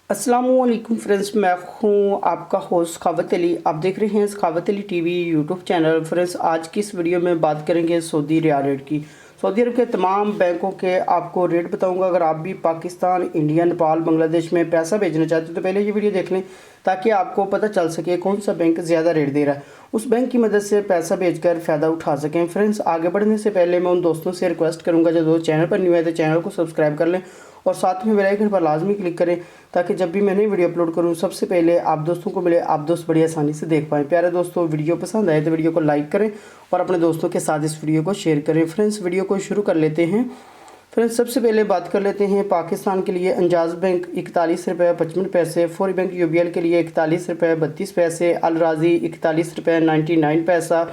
अस्सलामुअलैकुम फ्रेंड्स, मैं हूं आपका होस्ट सखावत अली। आप देख रहे हैं Sakhawat Ali TV YouTube channel. Friends, आज की इस वीडियो में बात करेंगे सऊदी रियाल रेट की। सऊदी अरब के तमाम बैंकों के आपको रेट बताऊंगा। अगर आप भी पाकिस्तान, इंडिया, नेपाल, बांग्लादेश में पैसा भेजना चाहते हो तो पहले ये वीडियो देख लें ताकि आपको पता चल सके कौन सा बैंक ज़्यादा रेट दे रहा है, उस बैंक की मदद से पैसा भेजकर फ़ायदा उठा सकें। फ्रेंड्स, आगे बढ़ने से पहले मैं उन दोस्तों से रिक्वेस्ट करूँगा जो दोस्त चैनल पर न्यू है तो चैनल को सब्सक्राइब कर लें और साथ में बेल आइकन पर लाजमी क्लिक करें ताकि जब भी मैं नई वीडियो अपलोड करूं सबसे पहले आप दोस्तों को मिले, आप दोस्त बड़ी आसानी से देख पाएँ। प्यारे दोस्तों, वीडियो पसंद आए तो वीडियो को लाइक करें और अपने दोस्तों के साथ इस वीडियो को शेयर करें। फ्रेंड्स, वीडियो को शुरू कर लेते हैं। फ्रेंड्स, सबसे पहले बात कर लेते हैं पाकिस्तान के लिए। अंजाज बैंक 41 रुपये 55 पैसे, फौरी बैंक यूबीएल के लिए 41 रुपये 32 पैसे, अल राजी 41 रुपये 99 पैसा,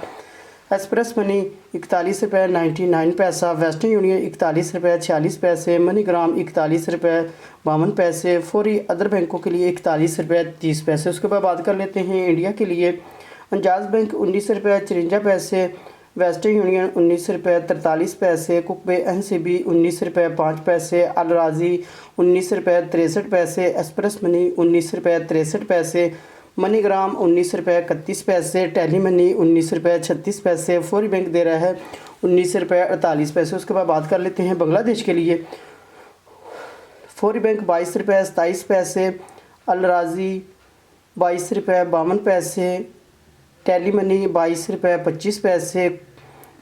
एक्सप्रेस मनी 41 रुपये 99 पैसा, वेस्टर्न यूनियन 41 रुपये 46 पैसे, मनीग्राम 41 रुपये 52 पैसे, फौरी अदर बैंकों के लिए 41 रुपये 30 पैसे। उसके बाद बात कर लेते हैं इंडिया के लिए। अंजाज बैंक 19 रुपये 54 पैसे, वेस्टर्न यूनियन 19 रुपये 43 पैसे, कुकबे एनसीबी 19 रुपये 5 पैसे, अल राजी 19 रुपये 63 पैसे, एक्सप्रेस मनी 19 रुपये 63 पैसे, मनीग्राम 19 रुपये 31 पैसे, टेली मनी 19 रुपये 36 पैसे, फौरी बैंक दे रहा है 19 रुपये 48 पैसे। उसके बाद बात कर लेते हैं बांग्लादेश के लिए। फौरी बैंक 22 रुपये 27 पैसे, अल राजी 22 रुपये 52 पैसे, टेली मनी 22 रुपये 25 पैसे,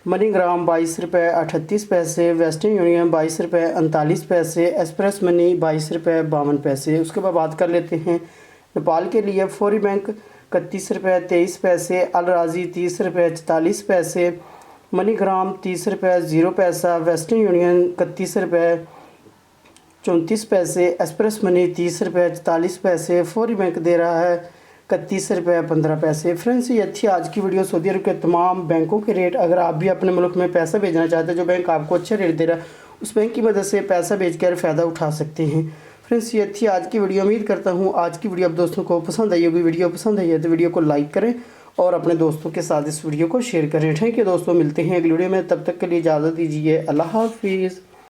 मनीग्राम 22 रुपये 38 पैसे, वेस्टर्न यूनियन 22 रुपये 39 पैसे, एक्सप्रेस मनी 22 रुपये 52 पैसे। उसके बाद बात कर लेते हैं नेपाल के लिए। फौरी बैंक 31 रुपये 23 पैसे, अल राजी 30 रुपये 44 पैसे, मनीग्राम 30 रुपये 0 पैसा, वेस्टर्न यूनियन 31 रुपये 34 पैसे, एक्सप्रेस मनी 30 रुपये 44 पैसे, फौरी बैंक दे रहा है 31 रुपये 15 पैसे। फ्रेंड्स, ये थी आज की वीडियो सऊदी अरब के तमाम बैंकों के रेट। अगर आप भी अपने मुल्क में पैसा भेजना चाहते हैं, जो बैंक आपको अच्छा रेट दे रहा है उस बैंक की मदद से पैसा भेजकर फ़ायदा उठा सकते हैं। फ्रेंड्स, ये थी आज की वीडियो। उम्मीद करता हूँ आज की वीडियो आप दोस्तों को पसंद आई होगी। वीडियो पसंद आई है तो वीडियो को लाइक करें और अपने दोस्तों के साथ इस वीडियो को शेयर करें। थैंक यू दोस्तों, मिलते हैं अगली वीडियो में। तब तक के लिए इजाज़त दीजिए। अल्लाह हाफिज़।